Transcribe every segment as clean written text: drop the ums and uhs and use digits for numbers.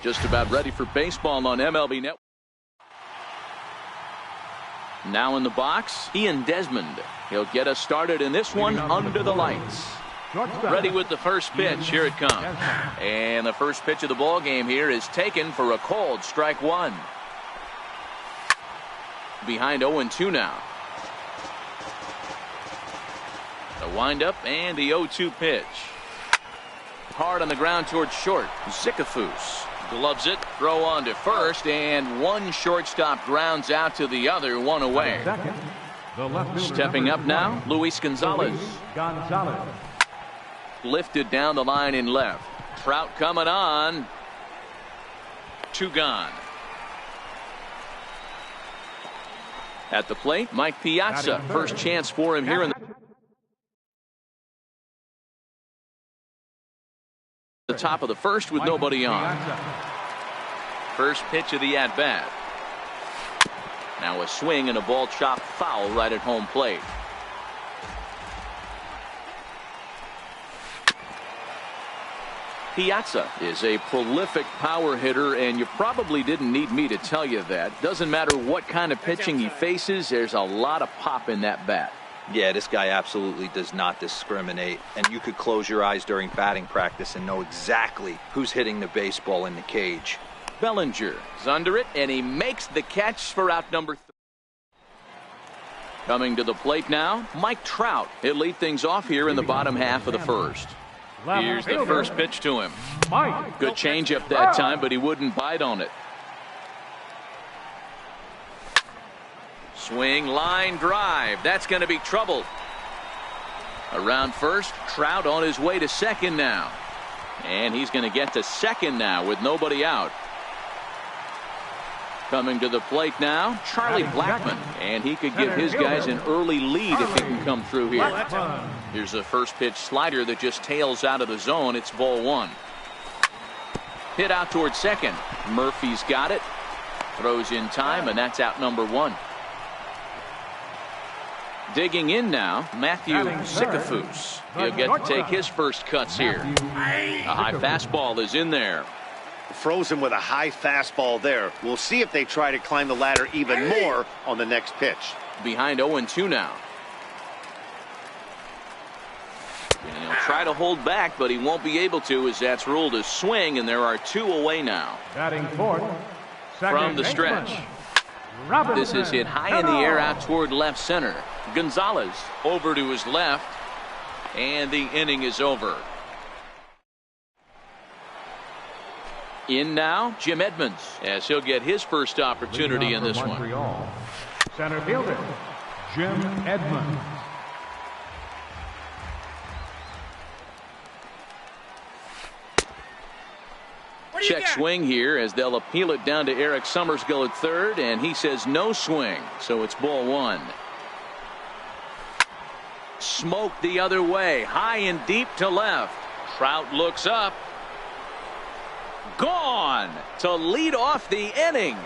Just about ready for baseball on MLB Network. Now in the box, Ian Desmond. He'll get us started in this one under the lights. Ready with the first pitch. Here it comes. And the first pitch of the ball game here is taken for a cold strike one. Behind 0-2 now. The windup and the 0-2 pitch. Hard on the ground towards short. Zickafoose gloves it, throw on to first, and one shortstop grounds out to the other, one away. Stepping up now, Luis Gonzalez. Lifted down the line in left. Trout coming on. Two gone. At the plate, Mike Piazza. First chance for him here in the top of the first with nobody on. First pitch of the at-bat. Now a swing and a ball chopped foul right at home plate. Piazza is a prolific power hitter, and you probably didn't need me to tell you that. Doesn't matter what kind of pitching he faces, there's a lot of pop in that bat. Yeah, this guy absolutely does not discriminate, and you could close your eyes during batting practice and know exactly who's hitting the baseball in the cage. Bellinger is under it, and he makes the catch for out number 3. Coming to the plate now, Mike Trout. He'll lead things off here in the bottom half of the first. Here's the first pitch to him. Good changeup that time, but he wouldn't bite on it. Swing, line drive. That's going to be trouble. Around first, Trout on his way to second now. And he's going to get to second now with nobody out. Coming to the plate now, Charlie Blackmon. And he could give his guys an early lead if he can come through here. Here's a first pitch slider that just tails out of the zone. It's ball one. Hit out towards second. Murphy's got it. Throws in time, and that's out number 1. Digging in now, Matthew Zickafoose. He'll get to take his first cuts here. A high fastball is in there. Frozen with a high fastball there. We'll see if they try to climb the ladder even more on the next pitch. Behind 0-2 now. And he'll try to hold back, but he won't be able to, as that's ruled a swing, and there are 2 away now. Batting fourth, from the stretch. This is hit high in the air out toward left center. Gonzalez over to his left, and the inning is over. In now, Jim Edmonds, as he'll get his first opportunity in this one. Center fielder, Jim Edmonds. Check swing here as they'll appeal it down to Eric Summersgill at third, and he says no swing, so it's ball 1. Smoke the other way, high and deep to left. Trout looks up. Gone to lead off the inning.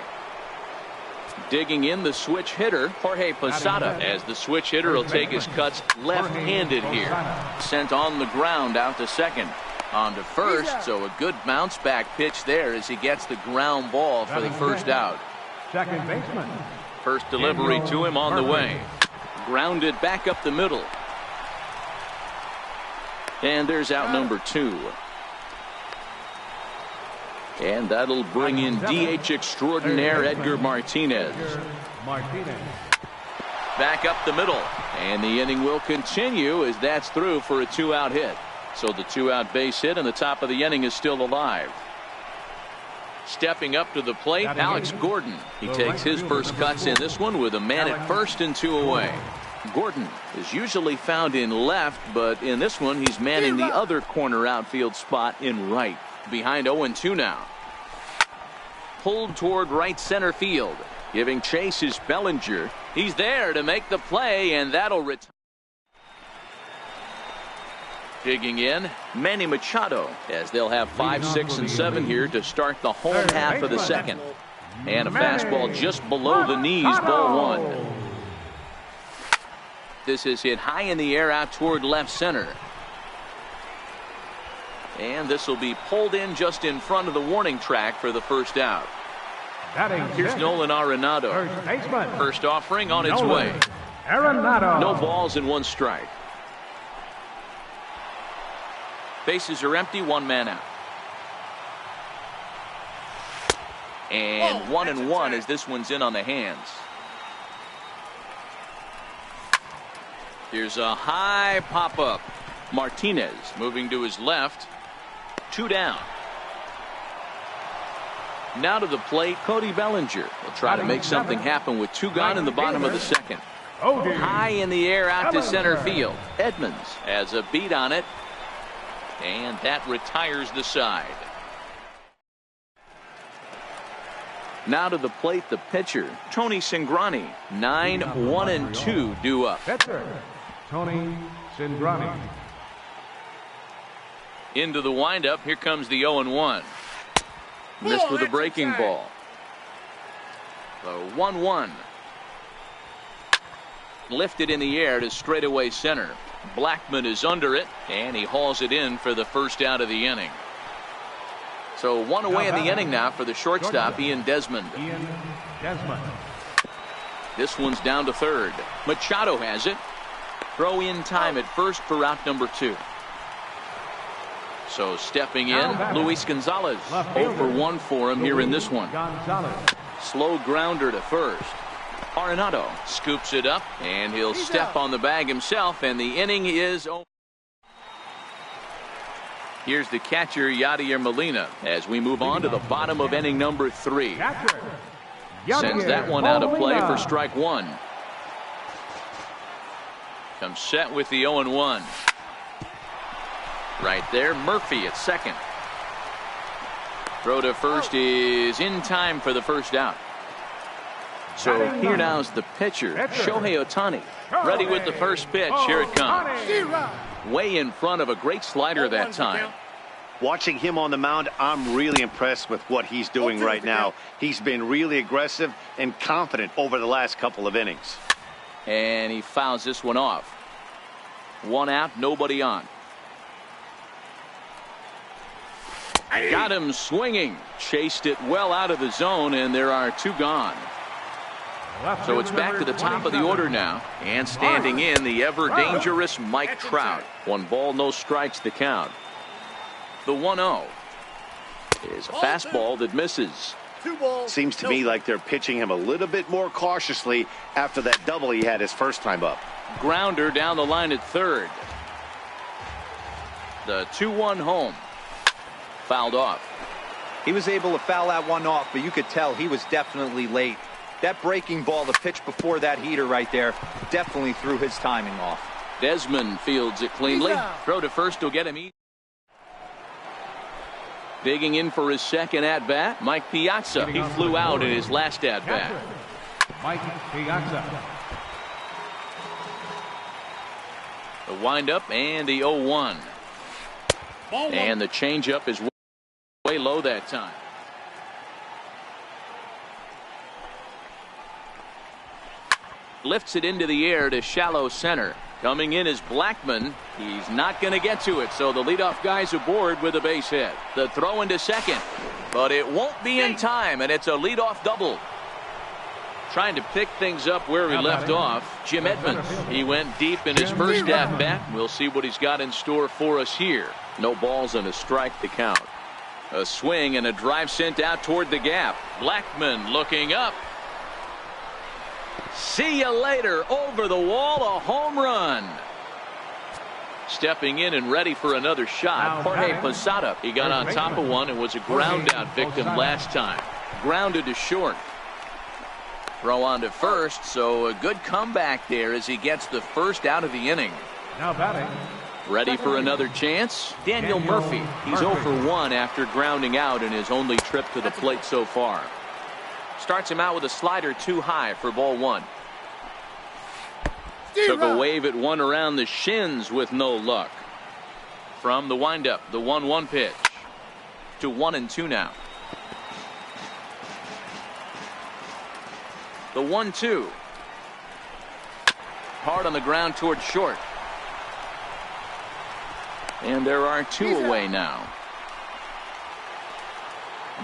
Digging in the switch hitter, Jorge Posada, as the switch hitter will take his cuts left-handed here. Sent on the ground out to second. On to first, so a good bounce back pitch there as he gets the ground ball for the first out. Second baseman. First delivery to him on the way. Grounded back up the middle. And there's out number 2. And that'll bring in DH extraordinaire Edgar Martinez. Back up the middle. And the inning will continue as that's through for a 2-out hit. So the 2-out base hit and the top of the inning is still alive. Stepping up to the plate, Alex Gordon. He takes his first cuts in this one with a man at first and 2 away. Gordon is usually found in left, but in this one he's manning the other corner outfield spot in right. Behind 0-2 now. Pulled toward right center field. Giving chase is Bellinger. He's there to make the play, and that'll retire. Digging in, Manny Machado, as they'll have 5, 6, and 7 here to start the home half of the second. And a fastball just below the knees, ball 1. This is hit high in the air out toward left center. And this will be pulled in just in front of the warning track for the first out. Here's Nolan Arenado. First baseman. First offering on its Nolan way. Arenado. No balls and 1 strike. Bases are empty, 1 man out. And 1-1 as this one's in on the hands. Here's a high pop-up. Martinez moving to his left. 2 down. Now to the plate, Cody Bellinger will try to make something happen with 2 gone in the bottom of the second. High in the air out to center field. Edmonds has a beat on it. And that retires the side. Now to the plate, the pitcher, Tony Cingrani. 9-1-2 due up. Pitcher, Tony Cingrani. Into the windup. Here comes the 0-1. Missed with a breaking ball. The 1-1. Lifted in the air to straightaway center. Blackman is under it, and he hauls it in for the first out of the inning. So 1 away in the inning now for the shortstop, Ian Desmond. This one's down to third. Machado has it. Throw in time at first for out number 2. So stepping in, Luis Gonzalez. 0 for 1 for him here in this one. Slow grounder to first. Arenado scoops it up, and he'll step on the bag himself, and the inning is over. Here's the catcher, Yadier Molina, as we move on to the bottom of inning number 3. Sends that one out of play for strike 1. Comes set with the 0-1. Right there, Murphy at second. Throw to first is in time for the first out. So here now is the pitcher, Shohei Ohtani, ready with the first pitch. Here it comes. Way in front of a great slider that time. Watching him on the mound, I'm really impressed with what he's doing right now. He's been really aggressive and confident over the last couple of innings. And he fouls this one off. 1 out, nobody on. Got him swinging. Chased it well out of the zone, and there are 2 gone. So it's back to the top of the order now. And standing in, the ever-dangerous Mike Trout. 1 ball, no strikes the count. The 1-0 is a fastball that misses. Seems to me like they're pitching him a little bit more cautiously after that double he had his first time up. Grounder down the line at third. The 2-1 home. Fouled off. He was able to foul that one off, but you could tell he was definitely late. That breaking ball, the pitch before that heater right there, definitely threw his timing off. Desmond fields it cleanly. Throw to first will get him easy. Digging in for his second at-bat, Mike Piazza. He flew out in his last at-bat. Mike Piazza. The windup and the 0-1. And the changeup is way low that time. Lifts it into the air to shallow center. Coming in is Blackman. He's not going to get to it, so the leadoff guy's aboard with a base hit. The throw into second, but it won't be in time, and it's a leadoff double. Trying to pick things up where he left off, Jim Edmonds. He went deep in his first at-bat. We'll see what he's got in store for us here. No balls and a strike to count. A swing and a drive sent out toward the gap. Blackman looking up. See you later. Over the wall, a home run. Stepping in and ready for another shot, Jorge Posada. He got on top of one and was a ground out victim last time. Grounded to short. Throw on to first, so a good comeback there as he gets the first out of the inning. Now batting. Ready for another chance? Daniel Murphy. He's 0 for 1 after grounding out in his only trip to the plate so far. Starts him out with a slider too high for ball 1. Took a wave at one around the shins with no luck. From the windup, the 1-1 pitch. To 1-2 now. The 1-2. Hard on the ground toward short. And there are two away now.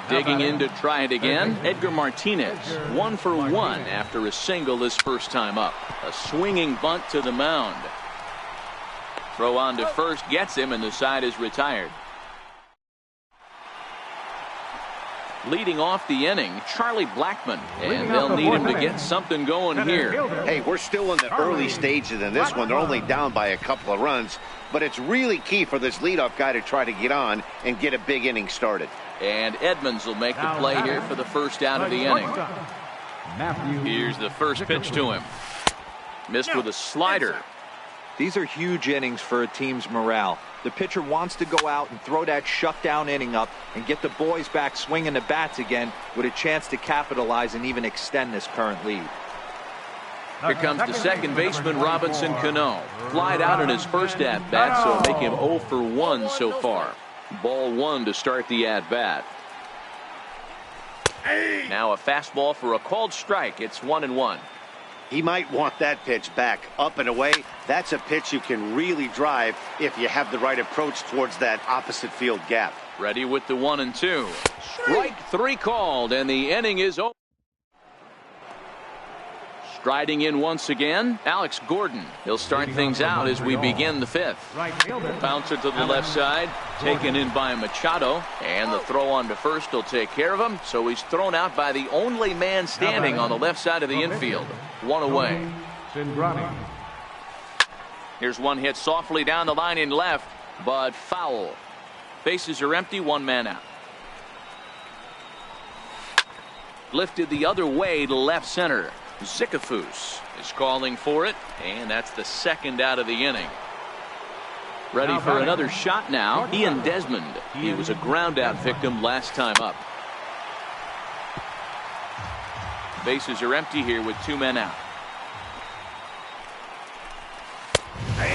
Digging in to try it again, Edgar Martinez, 1 for 1 after a single his first time up. A swinging bunt to the mound. Throw on to first gets him, and the side is retired. Leading off the inning, Charlie Blackmon, and they'll need him to get something going here. Hey, we're still in the early stages in this one. They're only down by a couple of runs, but it's really key for this leadoff guy to try to get on and get a big inning started. And Edmonds will make the play here for the first out of the inning. Here's the first pitch to him. Missed with a slider. These are huge innings for a team's morale. The pitcher wants to go out and throw that shutdown inning up and get the boys back swinging the bats again with a chance to capitalize and even extend this current lead. Here comes the second baseman, Robinson Cano. Flied out in his first at-bat, so make him 0 for 1 so far. Ball 1 to start the at-bat. Now a fastball for a called strike. It's 1-1. He might want that pitch back up and away. That's a pitch you can really drive if you have the right approach towards that opposite field gap. Ready with the 1-2. Strike 3 called, and the inning is over. Striding in once again, Alex Gordon. He'll start things out as we begin the 5th. Bouncer to the left side, taken in by Machado, and the throw on to first will take care of him. So he's thrown out by the only man standing on the left side of the infield. 1 away. Here's one hit softly down the line in left, but foul. Bases are empty, 1 man out. Lifted the other way to left center. Zicafus is calling for it, and that's the second out of the inning. Ready for another shot now, Ian Desmond. He was a ground out victim last time up. Bases are empty here with 2 men out.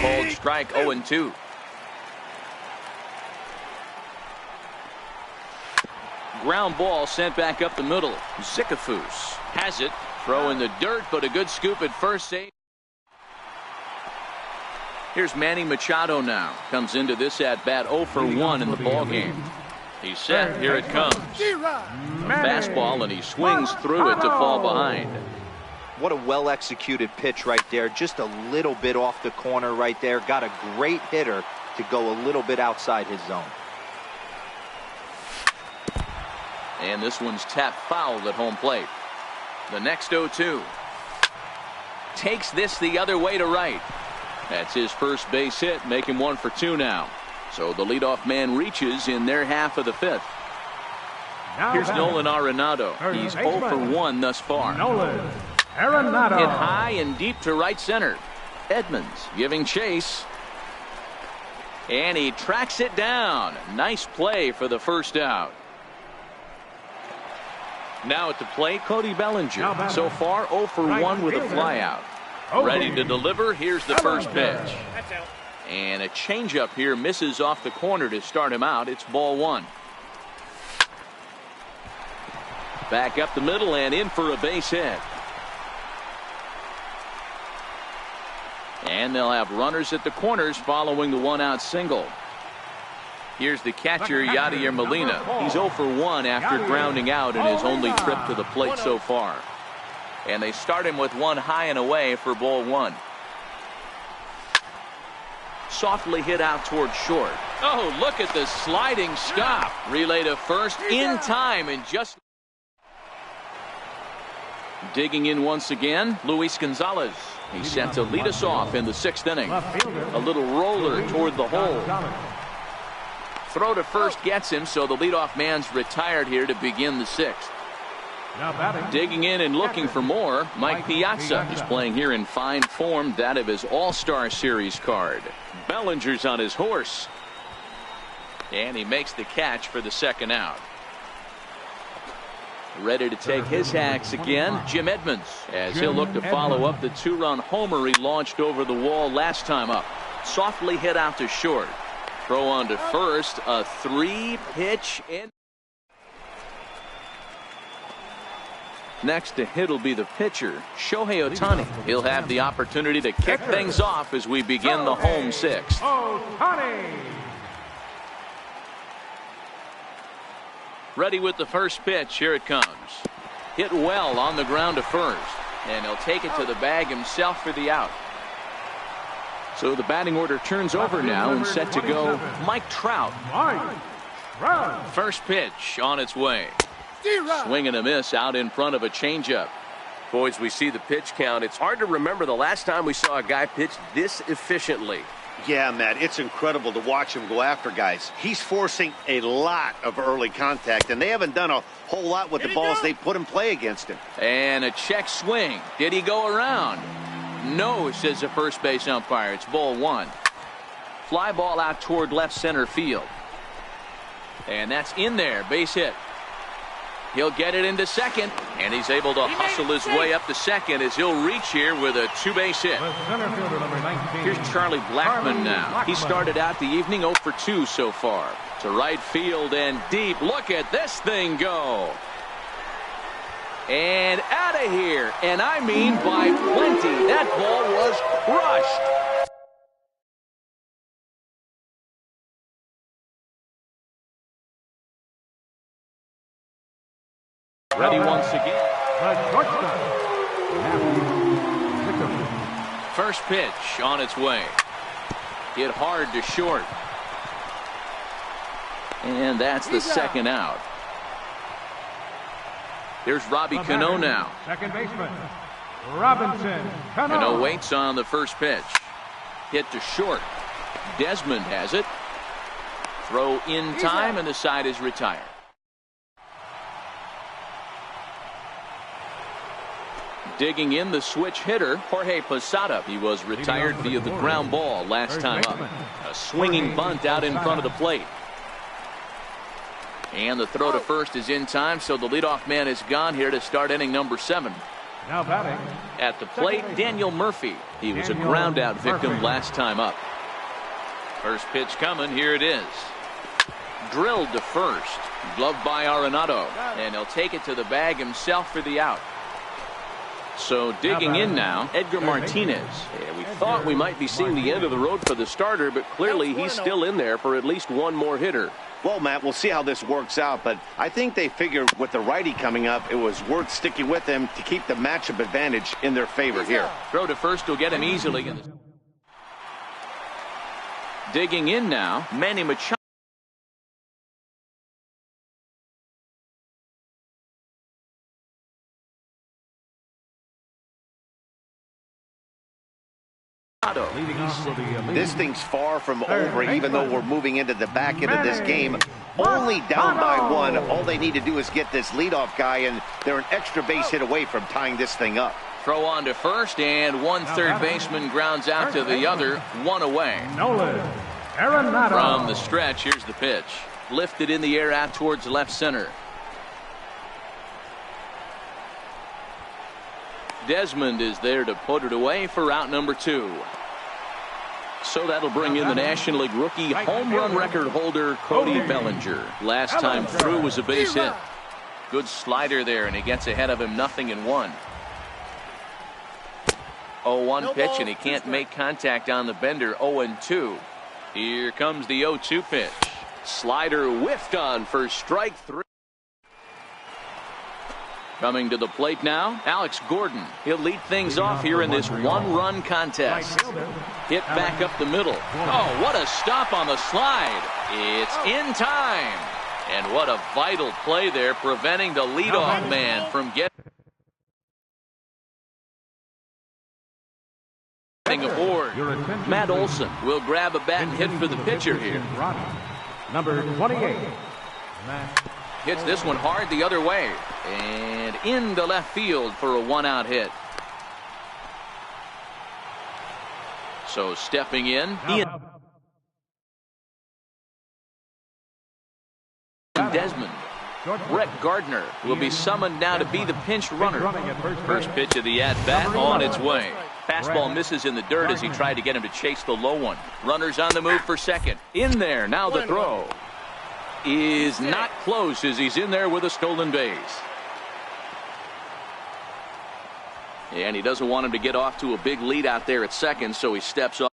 Called strike, 0-2. Ground ball sent back up the middle. Zicafus has it. Throw in the dirt, but a good scoop at first save. Here's Manny Machado now. Comes into this at-bat 0 for 1 in the ballgame. He's set. Here it comes. A fastball, and he swings through it to fall behind. What a well-executed pitch right there. Just a little bit off the corner right there. Got a great hitter to go a little bit outside his zone. And this one's tapped foul at home plate. The next 0-2. Takes this the other way to right. That's his first base hit, make him 1 for 2 now. So the leadoff man reaches in their half of the 5th. Here's Nolan Arenado. He's 0 for 1 thus far. Nolan Arenado. Hit high and deep to right center. Edmonds giving chase. And he tracks it down. Nice play for the first out. Now at the plate, Cody Bellinger. So far 0 for 1 with a flyout. Ready to deliver. Here's the first pitch. And a changeup here misses off the corner to start him out. It's ball 1. Back up the middle and in for a base hit. And they'll have runners at the corners following the 1-out single. Here's the catcher, Yadier Molina. He's 0 for 1 after grounding out in his only trip to the plate so far. And they start him with 1 high and away for ball 1. Softly hit out toward short. Oh, look at the sliding stop. Relay to first in time and just digging in once again, Luis Gonzalez. He's set to lead us off in the 6th inning. A little roller toward the hole. Throw to first gets him, so the leadoff man's retired here to begin the 6th. Digging in and looking for more, Mike Piazza is playing here in fine form, that of his All-Star Series card. Bellinger's on his horse. And he makes the catch for the 2nd out. Ready to take his hacks again, Jim Edmonds, as he'll look to follow up the 2-run homer he launched over the wall last time up. Softly hit out to short. Throw on to first, a 3-pitch in. Next to hit will be the pitcher, Shohei Ohtani. He'll have the opportunity to kick things off as we begin the home 6th. Ohtani. Ready with the first pitch. Here it comes. Hit well on the ground to first. And he'll take it to the bag himself for the out. So the batting order turns over now and set to go Mike Trout. First pitch on its way. Swing and a miss out in front of a changeup. Boys, we see the pitch count. It's hard to remember the last time we saw a guy pitch this efficiently. Yeah, Matt, it's incredible to watch him go after guys. He's forcing a lot of early contact, and they haven't done a whole lot with the balls they put in play against him. And a check swing. Did he go around? No, says the first base umpire. It's ball one. Fly ball out toward left center field. And that's in there. Base hit. He'll get it into second, and he's able to hustle his way up to second as he'll reach here with a two-base hit. Here's Charlie Blackmon now. He started out the evening 0 for 2 so far. To right field and deep. Look at this thing go. And out of here. And I mean by plenty. That ball was crushed. Ready once again. First pitch on its way. Hit hard to short. And that's the second out. Here's Robbie Cano now. Second baseman, Robinson Cano. Cano waits on the first pitch. Hit to short. Desmond has it. Throw in time, and the side is retired. Digging in the switch hitter, Jorge Posada. He was retired via the ground ball last time up. A swinging bunt out in front of the plate. And the throw to first is in time, so the leadoff man is gone here to start inning number 7. Now batting. At the plate, Daniel Murphy. He was a ground out victim last time up. First pitch coming. Here it is. Drilled to first. Gloved by Arenado. And he'll take it to the bag himself for the out. So digging in now, Edgar Martinez. Yeah, we thought we might be seeing the end of the road for the starter, but clearly he's still in there for at least one more hitter. Well, Matt, we'll see how this works out, but I think they figured with the righty coming up, it was worth sticking with them to keep the matchup advantage in their favor here. Throw to first will get him easily. Digging in now, Manny Machado. This thing's far from over, even though we're moving into the back end of this game. Only down by 1. All they need to do is get this leadoff guy, and they're an extra base hit away from tying this thing up. Throw on to first, and one third baseman grounds out to the other, one away. From the stretch, here's the pitch. Lifted in the air out towards left center. Desmond is there to put it away for out number 2. So that'll bring in the National League rookie home run record holder Cody Bellinger. Last time through was a base hit. Good slider there, and he gets ahead of him 0-1. 0-1 pitch, and he can't make contact on the bender. 0-2. Here comes the 0-2 pitch. Slider whiffed on for strike 3. Coming to the plate now, Alex Gordon. He'll lead things off here in this one-run contest. Hit back up the middle. Oh, what a stop on the slide. It's in time. And what a vital play there, preventing the leadoff man from getting aboard. Matt Olson will grab a bat and hit for the pitcher here. Number 28. Hits this one hard the other way. And into left field for a one-out hit. So stepping in, Desmond. Brett Gardner will be summoned now to be the pinch runner. First pitch of the at-bat on its way. Fastball misses in the dirt as he tried to get him to chase the low one. Runners on the move for second. In there, now the throw is not close as he's in there with a stolen base. And he doesn't want him to get off to a big lead out there at second, so he steps off.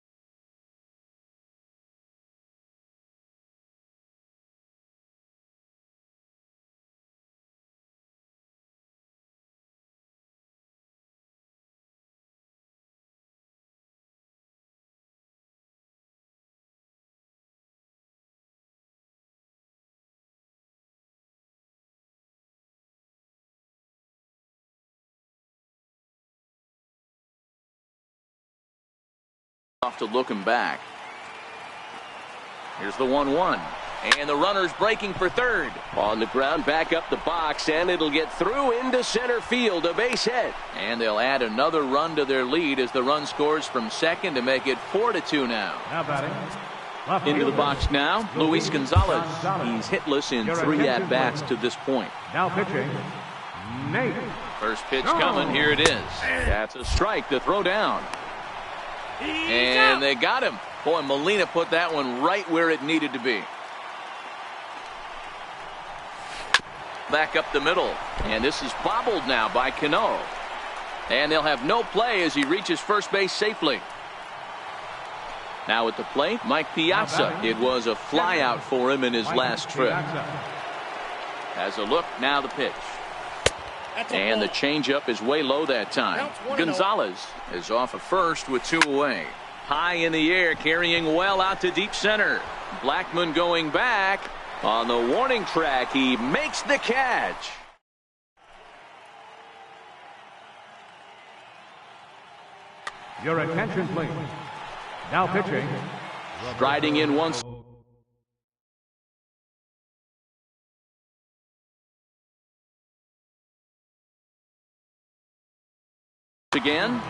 Off to look him back. Here's the 1-1. And the runner's breaking for third. On the ground, back up the box, and it'll get through into center field. A base hit. And they'll add another run to their lead as the run scores from second to make it 4-2 now. Now batting. Into the box now, Luis Gonzalez. He's hitless in 3 at-bats to this point. Now pitching, Nate. First pitch coming. Here it is. That's a strike to throw down. And they got him. Boy, Molina put that one right where it needed to be. Back up the middle. And this is bobbled now by Cano. And they'll have no play as he reaches first base safely. Now at the plate, Mike Piazza. It was a flyout for him in his last trip. Has a look. Now the pitch. And the changeup is way low that time. Gonzalez is off of first with 2 away. High in the air, carrying well out to deep center. Blackman going back. On the warning track, he makes the catch. Your attention, please. Now pitching. Striding in once again.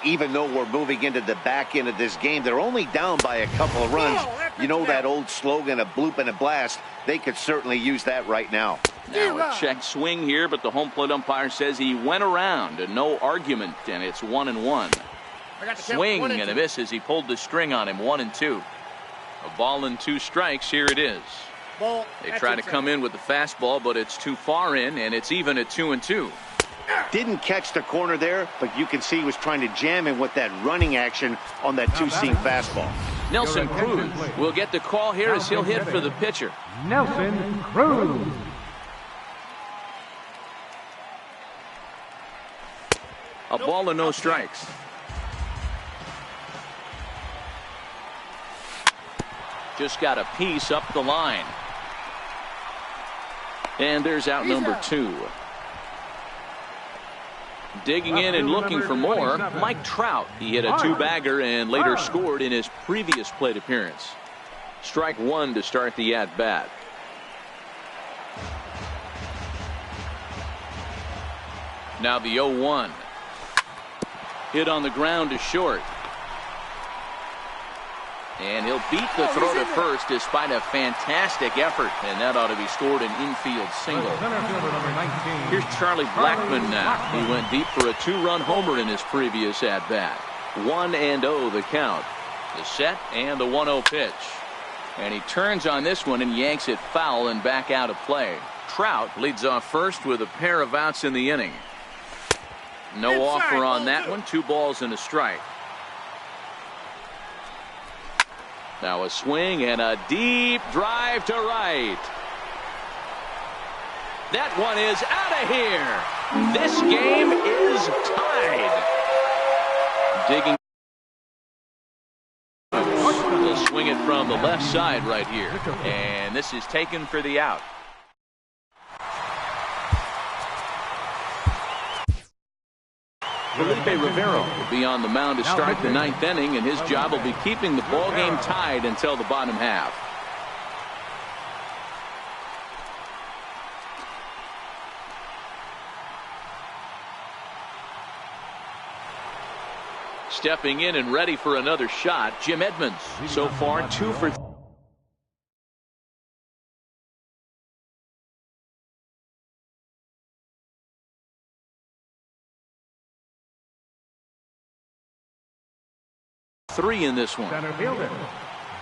Even though we're moving into the back end of this game, they're only down by a couple of runs. You know that old slogan, a bloop and a blast. They could certainly use that right now. Now a check swing here, but the home plate umpire says he went around and no argument, and it's 1-1. Swing and a miss as he pulled the string on him. 1-2. A ball and 2 strikes. Here it is. They try to come in with the fastball, but it's too far in, and it's even at 2-2. Didn't catch the corner there, but you can see he was trying to jam him with that running action on that 2-seam fastball. Nelson Cruz will get the call here as he'll hit for the pitcher. Nelson Cruz. A ball and no strikes. Just got a piece up the line. And there's out number 2. Digging in and looking for more, Mike Trout. He hit a 2-bagger and later scored in his previous plate appearance. Strike 1 to start the at-bat. Now the 0-1. Hit on the ground to short. And he'll beat the throw to first despite a fantastic effort. And that ought to be scored an infield single. Here's Charlie Blackman now. He went deep for a 2-run homer in his previous at-bat. 1-0 the count. The set and the 1-0 pitch. And he turns on this one and yanks it foul and back out of play. Trout leads off first with a pair of outs in the inning. No offer on that one. 2 balls and a strike. Now a swing and a deep drive to right. That one is out of here. This game is tied. Digging. We'll swing it from the left side right here. And this is taken for the out. Felipe Rivero will be on the mound to start the 9th inning, and his job will be keeping the ball game tied until the bottom half. Stepping in and ready for another shot, Jim Edmonds. So far 2 for 3. In this one. Center fielder,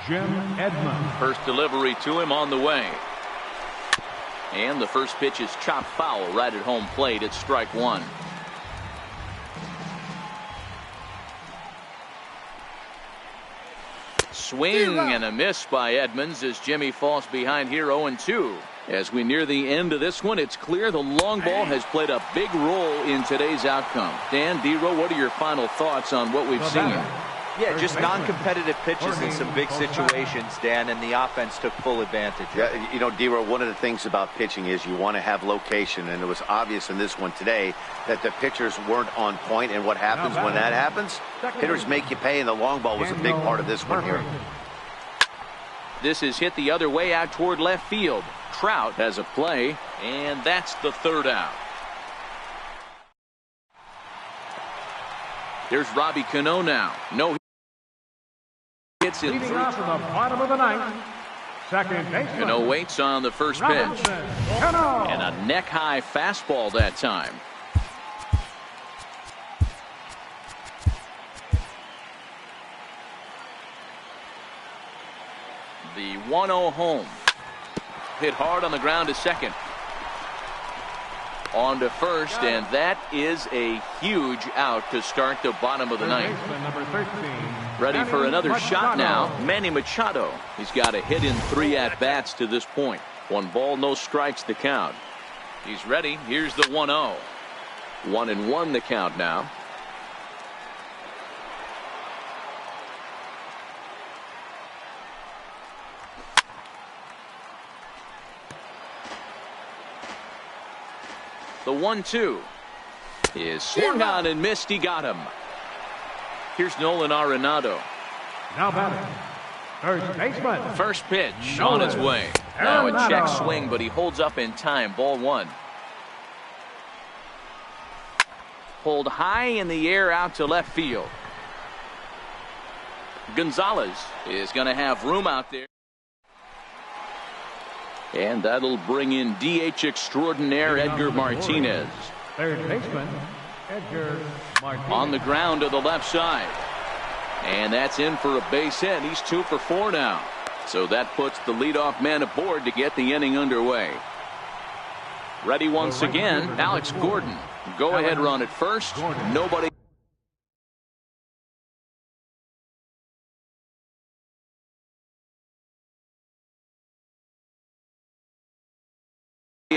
Jim Edmonds. First delivery to him on the way. And the first pitch is chopped foul right at home plate. It's strike 1. Swing and a miss by Edmonds as Jimmy falls behind here 0-2. As we near the end of this one, it's clear the long ball has played a big role in today's outcome. Dan, D-Row, what are your final thoughts on what we've seen? Yeah, just non-competitive pitches in some big situations, Dan, and the offense took full advantage. Yeah, you know, D-Row, one of the things about pitching is you want to have location, and it was obvious in this one today that the pitchers weren't on point, and what happens when that happens? Hitters make you pay, and the long ball was a big part of this one here. This is hit the other way out toward left field. Trout has a play, and that's the third out. There's Robbie Cano now. No hits in Leading off in the bottom of the ninth, second baseman. Cano waits on the first pitch. And a neck-high fastball that time. The 1-0 home. Hit hard on the ground to second. On to first, and that is a huge out to start the bottom of the ninth. Ready for another shot now, Manny Machado. He's got a hit in 3 at-bats to this point. 1 ball, no strikes the count. He's ready. Here's the 1-0. 1-1 the count now. The 1-2 is swung on and missed. He got him. Here's Nolan Arenado. Now batting, first baseman. First pitch on its way. Now a check swing, but he holds up in time. Ball 1. Pulled high in the air out to left field. Gonzalez is going to have room out there. And that'll bring in DH extraordinaire Edgar Martinez. Third baseman, Edgar Martinez. On the ground to the left side. And that's in for a base hit. He's 2 for 4 now. So that puts the leadoff man aboard to get the inning underway. Ready once again, Alex Gordon. Go ahead run at first. Nobody.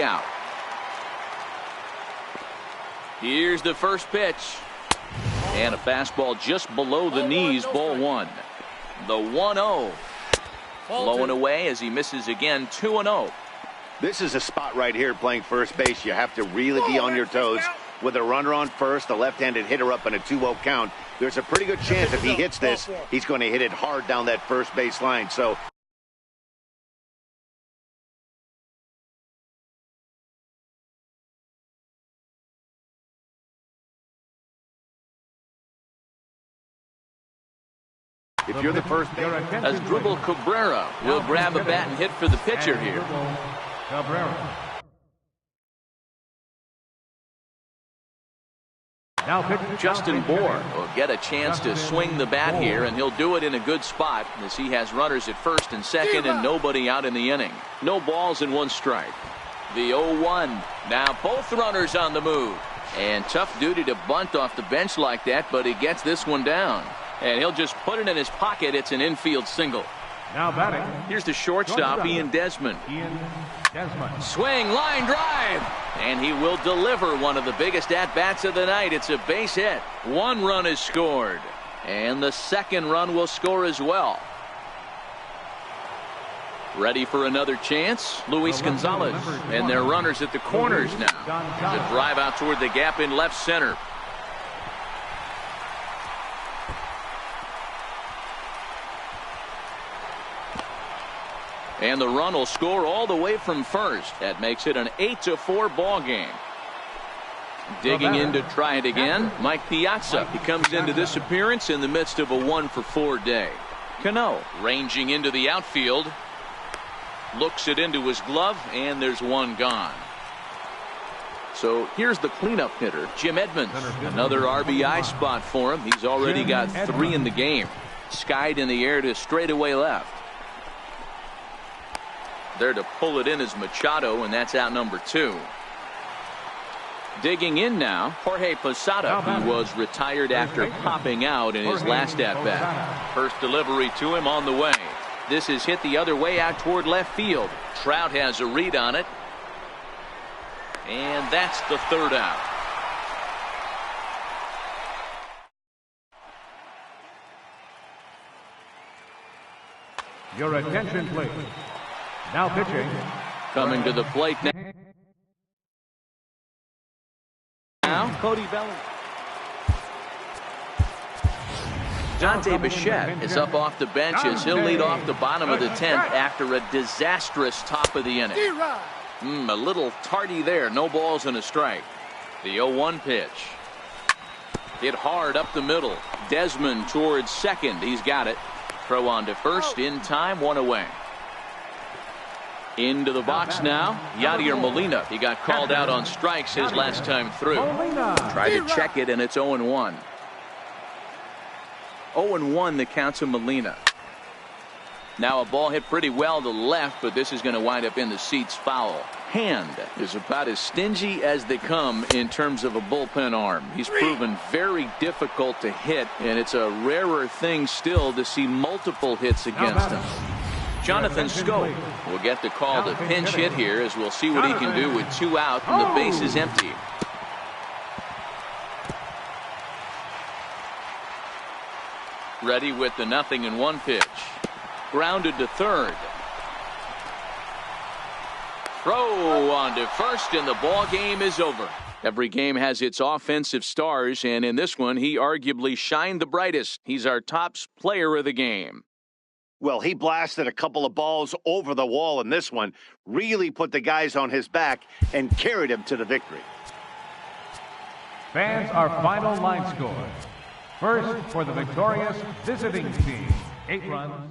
Out. Here's the first pitch. And a fastball just below the knees, ball 1. The 1-0. Blowing away as he misses again, 2-0. This is a spot right here playing first base. You have to really be on your toes. With a runner on first, a left-handed hitter up in a 2-0 count, there's a pretty good chance if he hits this, he's going to hit it hard down that first base line. So if you're the first baseman, as Dribble Cabrera will grab a bat and hit for the pitcher here. Cabrera. Now Justin Bour will get a chance to swing the bat here, and he'll do it in a good spot as he has runners at first and second and nobody out in the inning. No balls and 1 strike. The 0-1. Now both runners on the move. And tough duty to bunt off the bench like that, but he gets this one down. And he'll just put it in his pocket. It's an infield single. Now batting. Here's the shortstop, Ian Desmond. Swing, line drive. And he will deliver one of the biggest at-bats of the night. It's a base hit. 1 run is scored. And the second run will score as well. Ready for another chance, Luis Gonzalez. And their runners at the corners now. The drive out toward the gap in left center. And the run will score all the way from first. That makes it an 8-4 ball game. Digging in to try it again, Mike Piazza. He comes into this appearance in the midst of a 1-for-4 day. Cano ranging into the outfield. Looks it into his glove, and there's 1 gone. So here's the cleanup hitter, Jim Edmonds. Another RBI spot for him. He's already got 3 in the game. Skied in the air to straightaway left. There to pull it in is Machado, and that's out number 2. Digging in now, Jorge Posada, who was retired after popping out in his last at-bat. First delivery to him on the way. This is hit the other way out toward left field. Trout has a read on it. And that's the third out. Your attention, please. Now pitching. Coming to the plate now, Cody Bellinger. Dante Bichette is up off the bench as he'll lead off the bottom of the 10th after a disastrous top of the inning. A little tardy there. No balls and a strike. The 0-1 pitch. Hit hard up the middle. Desmond towards second. He's got it. Throw on to first in time. One away. Into the box now, Yadier Molina. He got called out on strikes his last time through. Tried to check it, and it's 0-1. 0-1 the count to Molina. Now a ball hit pretty well to left, but this is going to wind up in the seats foul. Hand is about as stingy as they come in terms of a bullpen arm. He's proven very difficult to hit, and it's a rarer thing still to see multiple hits against him. Jonathan Scope will get the call to pinch hit here, as we'll see what he can do with 2 out and the base is empty. Ready with the 0-1 pitch. Grounded to third. Throw on to first, and the ball game is over. Every game has its offensive stars, and in this one, he arguably shined the brightest. He's our top player of the game. Well, he blasted a couple of balls over the wall in this one, really put the guys on his back and carried him to the victory. Fans, our final line score. First, for the victorious visiting team, 8 runs.